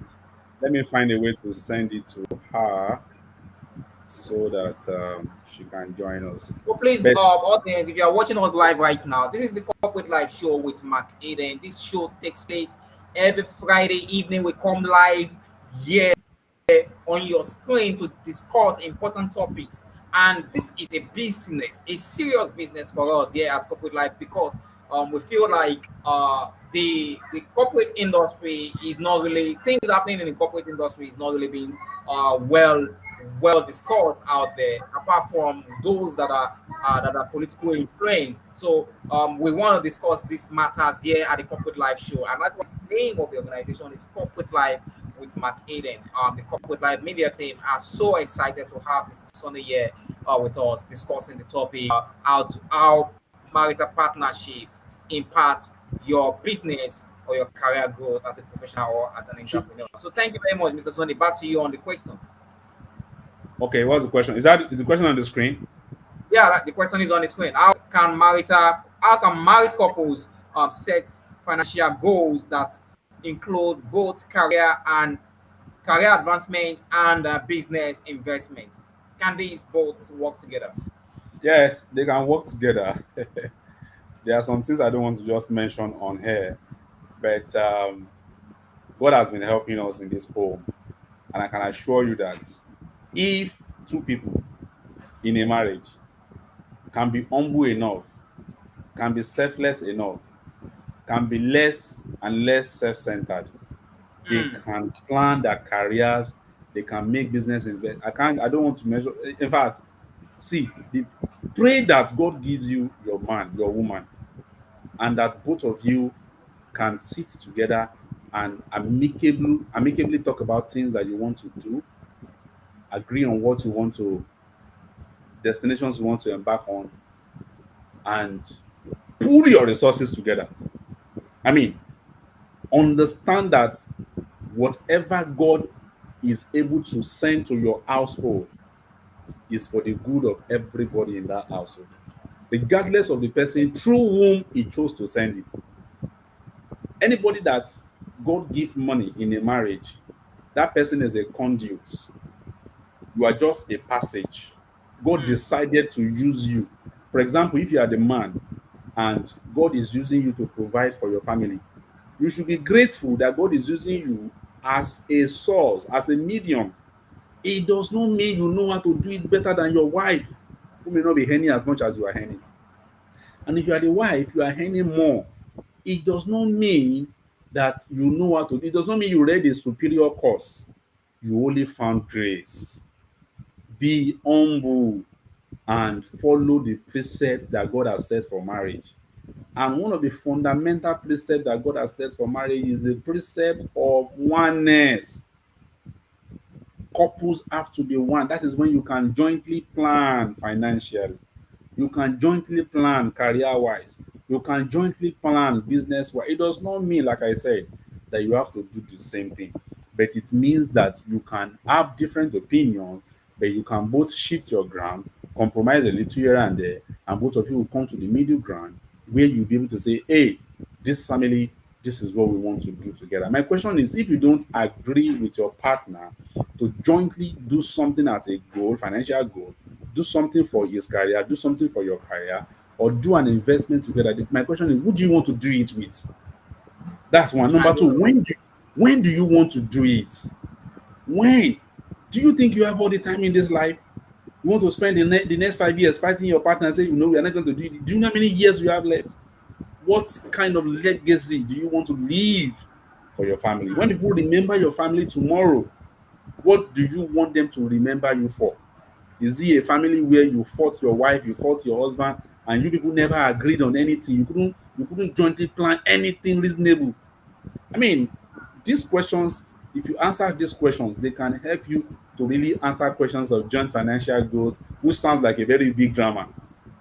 Let me find a way to send it to her so that she can join us. So please, But audience, if you are watching us live right now, this is the Corporate Live Show with McAden. This show takes place every Friday evening. We come live here on your screen to discuss important topics. And this is a business, a serious business for us here at Corporate Life because we feel like the corporate industry is not really things happening in the corporate industry is not really being well discussed out there apart from those that are politically influenced. So we want to discuss these matters here at the Corporate Life Show, and that's why the name of the organization is Corporate Life with McAden. The Corporate Life Media team are so excited to have Mr. Sonny here with us discussing the topic how marital partnership impacts your business or your career growth as a professional or as an she, entrepreneur. So thank you very much, Mr. Sonny. Back to you on the question. okay, what's the question? Is the question on the screen? Yeah, the question is on the screen. How can married couples set financial goals that include both career advancement and business investment? Can these both work together? Yes, they can work together. There are some things I don't want to just mention on here, but God has been helping us in this home, and I can assure you that if two people in a marriage can be humble enough, can be selfless enough, can be less and less self-centered, they Mm, can plan their careers, they can make business invest. I don't want to measure. In fact, see, pray that God gives you your man, your woman, and that both of you can sit together and amicably talk about things that you want to do, agree on what you want to, destinations you want to embark on, and pool your resources together. I mean, understand that whatever God is able to send to your household is for the good of everybody in that household, regardless of the person through whom He chose to send it. Anybody that God gives money in a marriage, that person is a conduit. You are just a passage. God mm, decided to use you. For example, if you are the man, and God is using you to provide for your family, you should be grateful that God is using you as a source, as a medium. It does not mean you know how to do it better than your wife, who may not be earning as much as you are earning. And if you are the wife, you are earning more. It does not mean that you know how to. It does not mean you read a superior course. You only found grace. Be humble and follow the precept that God has set for marriage. And one of the fundamental precepts that God has set for marriage is the precept of oneness. Couples have to be one. That is when you can jointly plan financially. You can jointly plan career wise. You can jointly plan business wise. It does not mean, like I said, that you have to do the same thing, but it means that you can have different opinions, but you can both shift your ground, compromise a little here and there, and both of you will come to the middle ground where you'll be able to say, hey, this family, this is what we want to do together. My question is, if you don't agree with your partner to jointly do something as a goal, financial goal, do something for his career, do something for your career, or do an investment together. My question is, who do you want to do it with? That's one. I Number get two, that. when do you want to do it? When? Do you think you have all the time in this life? You want to spend the next 5 years fighting your partner and say, we are not going to do it. Do you know how many years you have left? What kind of legacy do you want to leave for your family? When people remember your family tomorrow, what do you want them to remember you for? Is it a family where you fought your wife, you fought your husband, and you people never agreed on anything? You couldn't jointly plan anything reasonable. I mean, these questions, if you answer these questions, they can help you to really answer questions of joint financial goals, which sounds like a very big grammar.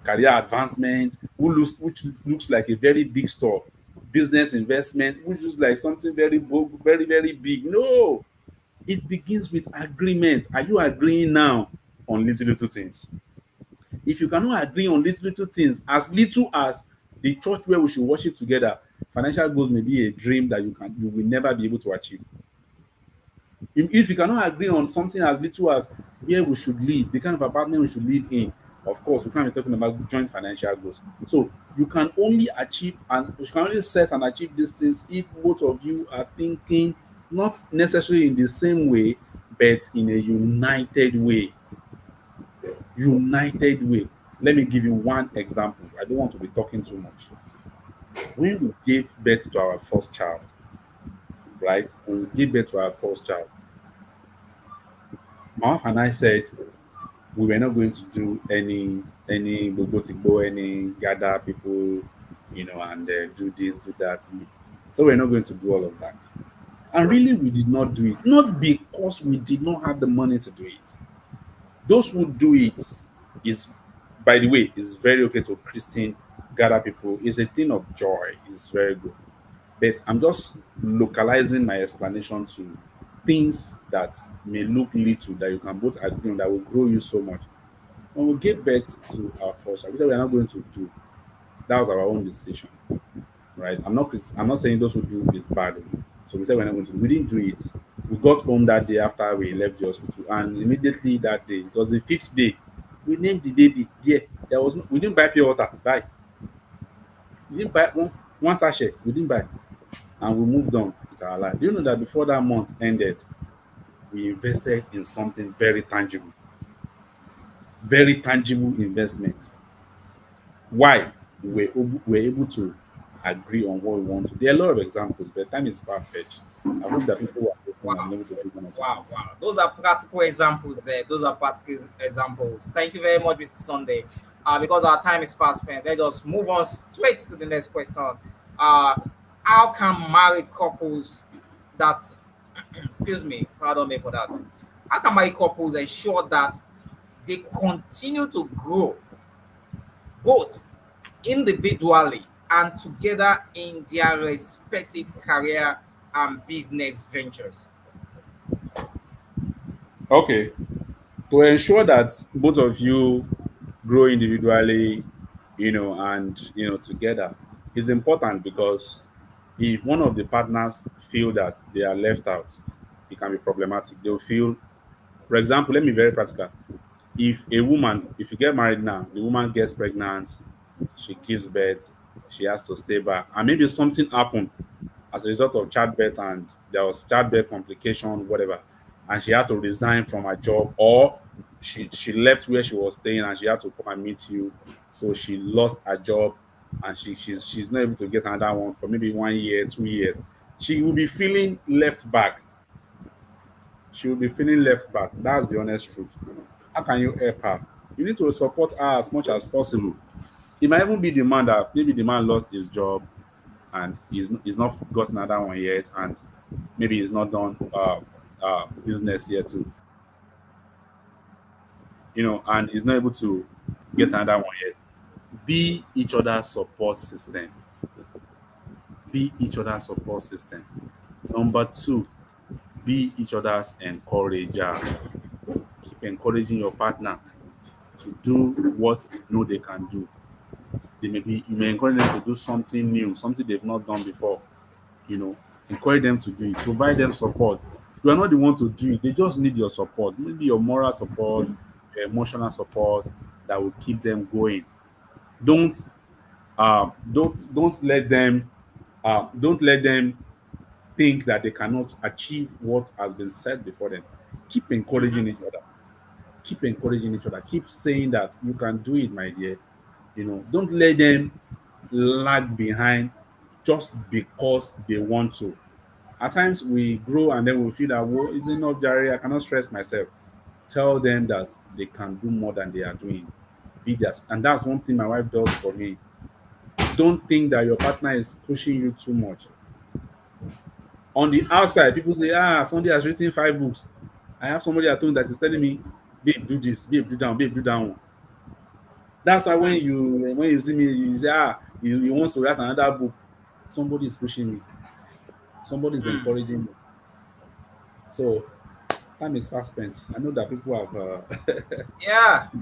Career advancement, which looks like a very big store. Business investment, which is like something very, very big. No, it begins with agreement. Are you agreeing now on little, little things? If you cannot agree on little, little things, as little as the church where we should worship together, financial goals may be a dream that you will never be able to achieve. If you cannot agree on something as little as where we should live, the kind of apartment we should live in, of course, we can't be talking about joint financial goals. So you can only achieve and you can only set and achieve these things if both of you are thinking not necessarily in the same way, but in a united way. United way. Let me give you one example. I don't want to be talking too much. When we gave birth to our first child, right? When we gave birth to our first child, my wife and I said we were not going to do any bobotigbo, any gather people, and do this, do that. So we're not going to do all of that. And really, we did not do it, not because we did not have the money to do it. Those who do it is, by the way, is very okay to Christian gather people. It's a thing of joy. It's very good. But I'm just localizing my explanation to things that may look little that you can both agree on that will grow you so much. When we gave birth to our first child, we said we are not going to do. That was our own decision, right? I'm not saying those who do is bad. So we said we're not going to do. We didn't do it. We got home that day after we left the hospital, and immediately that day, it was the fifth day. We named the baby. Yeah, there was no, we didn't buy pure water. Buy. We didn't buy one sachet. We didn't buy, and we moved on with our life. Do you know that before that month ended, we invested in something very tangible investment. Why? We were able to agree on what we want to. There are a lot of examples, but time is far fetched. I hope that people who are listening are Wow. able to take one or two Wow, things. wow. Those are practical examples there. Those are practical examples. Thank you very much, Mr. Sunday. Because our time is fast spent, let's just move on straight to the next question. Uh, how can married couples that, excuse me, pardon me for that, how can married couples ensure that they continue to grow both individually and together in their respective career and business ventures? Okay. To ensure that both of you grow individually, and together is important because if one of the partners feel that they are left out, it can be problematic. They'll feel, for example, let me be very practical. If you get married now, the woman gets pregnant, she gives birth, she has to stay back. And maybe something happened as a result of childbirth and there was childbirth complication, whatever, and she had to resign from her job, or she left where she was staying and she had to come and meet you. So she lost her job and she's not able to get another one for maybe 1 year, 2 years. She will be feeling left back. She will be feeling left back. That's the honest truth. How can you help her? You need to support her as much as possible. It might even be the man that maybe the man lost his job and he's not gotten another one yet, and maybe he's not done business yet too, and he's not able to get another one yet. Be each other's support system. Be each other's support system. Number two, be each other's encourager. Keep encouraging your partner to do what you know they can do. You may encourage them to do something new, something they've not done before. Encourage them to do it, provide them support. You are not the one to do it, they just need your support, maybe your moral support, your emotional support that will keep them going. Don't let them think that they cannot achieve what has been said before them. Keep encouraging each other. Keep saying that you can do it, my dear. Don't let them lag behind just because they want to. At times we grow and then we feel that, well, it's enough, Jerry. I cannot stress myself. Tell them that they can do more than they are doing. Be that, and that's one thing my wife does for me. Don't think that your partner is pushing you too much. On the outside, people say, somebody has written 5 books. I have somebody at home that is telling me, babe, do this, babe, do that, babe, do that one. That's why when you see me, you say, he wants to write another book. Somebody is pushing me. Somebody is encouraging me. So time is fast spent. I know that people have.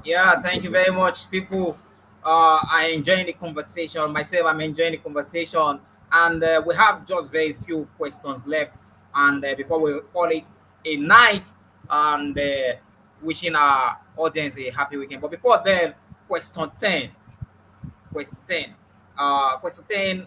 Yeah. Thank you very much, people. I enjoying the conversation. Myself, I'm enjoying the conversation, and we have just very few questions left. And before we call it a night, and wishing our audience a happy weekend. But before then, question 10. Question 10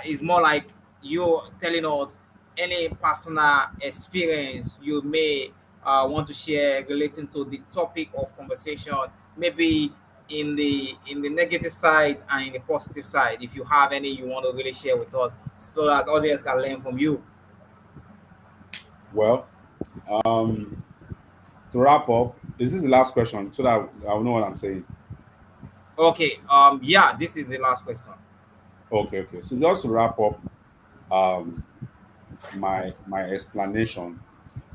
is more like you telling us any personal experience you may want to share relating to the topic of conversation, maybe in the negative side and in the positive side. If you have any you want to really share with us, so that audience can learn from you. Well, um, to wrap up, is this the last question so that I'll know what I'm saying? Okay. Yeah, this is the last question. Okay, okay. So just to wrap up, um, my explanation,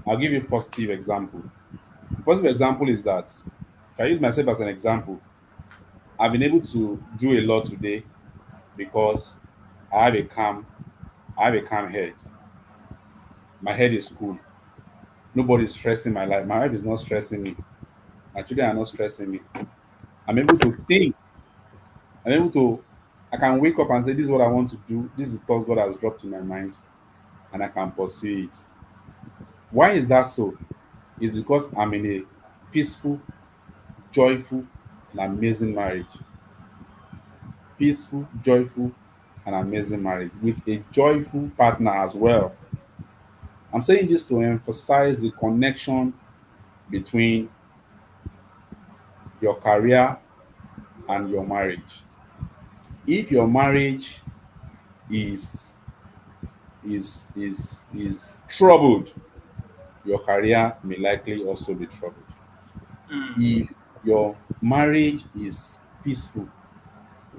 I'll give you a positive example. The positive example is that if I use myself as an example, I've been able to do a lot today because I have a calm, I have a calm head. My head is cool. Nobody's stressing my life. My wife is not stressing me. My children are not stressing me. I'm able to think. I'm able to. I can wake up and say, "This is what I want to do. This is the thought God has dropped in my mind, and I can pursue it." Why is that so? It's because I'm in a peaceful, joyful, and amazing marriage. Peaceful, joyful, and amazing marriage with a joyful partner as well. I'm saying this to emphasize the connection between your career and your marriage. If your marriage is is troubled, your career may likely also be troubled. If your marriage is peaceful,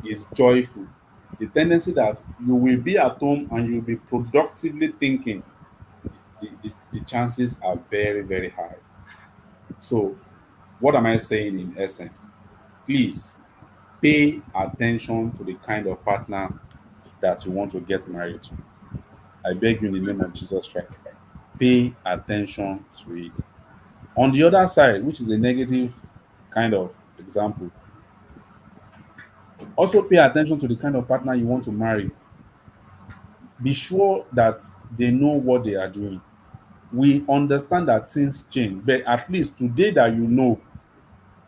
is joyful, the tendency that you will be at home and you'll be productively thinking, the chances are very, very high. So, what am I saying in essence? Please pay attention to the kind of partner that you want to get married to. I beg you in the name of Jesus Christ. Pay attention to it. On the other side, which is a negative kind of example, also pay attention to the kind of partner you want to marry. Be sure that they know what they are doing. We understand that things change, but at least today that you know,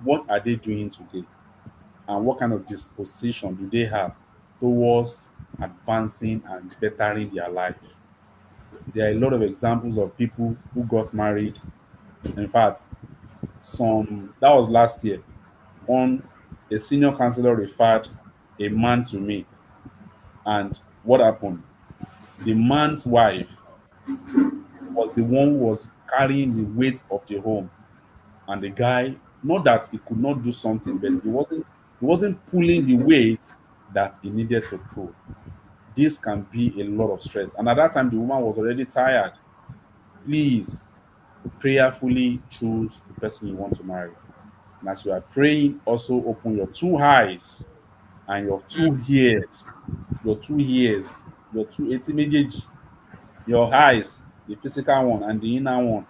what are they doing today and what kind of disposition do they have? towards advancing and bettering their life. There are a lot of examples of people who got married. In fact, some that was last year. On a senior counselor referred a man to me, and what happened? The man's wife was the one who was carrying the weight of the home, and the guy, not that he could not do something, but he wasn't pulling the weight that he needed to pull. This can be a lot of stress, and at that time the woman was already tired. Please prayerfully choose the person you want to marry, and as you are praying, also open your two eyes and your two ears, your two eti your eyes, the physical one and the inner one.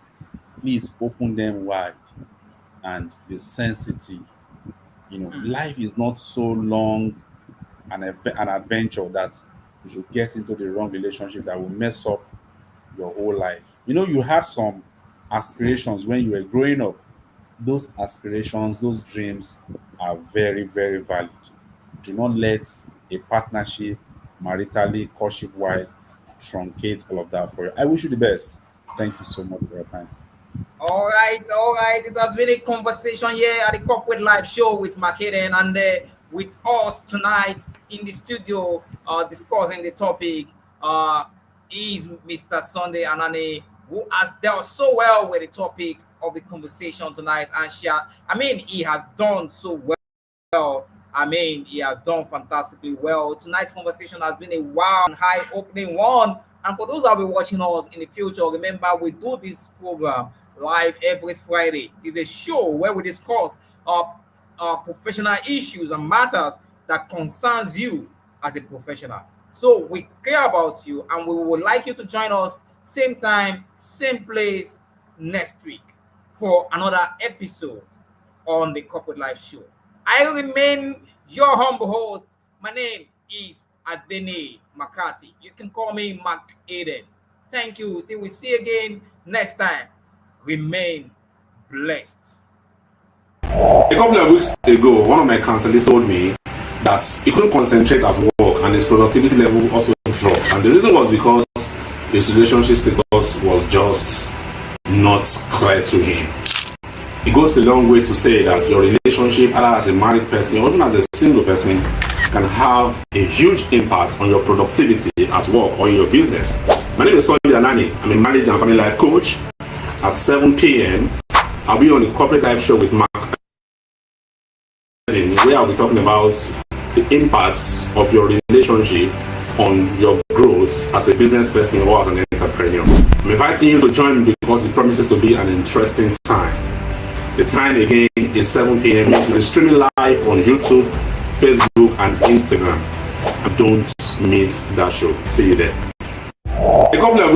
Please open them wide and be sensitive. Life is not so long an adventure that you should get into the wrong relationship that will mess up your whole life. You had some aspirations when you were growing up. Those aspirations, those dreams are very, very valid. Do not let a partnership, maritally, courtship wise, truncate all of that for you. I wish you the best. Thank you so much for your time. All right, all right. It has been a conversation here at the Corporate Live Show with McAden, and with us tonight in the studio discussing the topic is Mr. Sunday Anani, who has dealt so well with the topic of the conversation tonight. And he has done so well. He has done fantastically well. Tonight's conversation has been a wow and high-opening one. And for those that will be watching us in the future, remember we do this program live every Friday. It's a show where we discuss professional issues and matters that concerns you as a professional. So we care about you, and we would like you to join us same time, same place next week for another episode on the Corporate Life Show. I remain your humble host. My name is Adeniyi Macarthy. You can call me McAden. Thank you. Till we see again next time. Remain blessed. A couple of weeks ago, one of my counselors told me that he couldn't concentrate at work and his productivity level also dropped. And the reason was because his relationship status was just not clear to him. It goes a long way to say that your relationship, either as a married person or even as a single person, can have a huge impact on your productivity at work or in your business. My name is Anani. I'm a marriage and family life coach. At 7 p.m., I'll be on the Corporate Life Show with McAden, where I'll be talking about the impacts of your relationship on your growth as a business person or as an entrepreneur. I'm inviting you to join me because it promises to be an interesting time. The time again is 7 p.m. We'll be streaming live on YouTube, Facebook, and Instagram. And don't miss that show. See you there. A couple of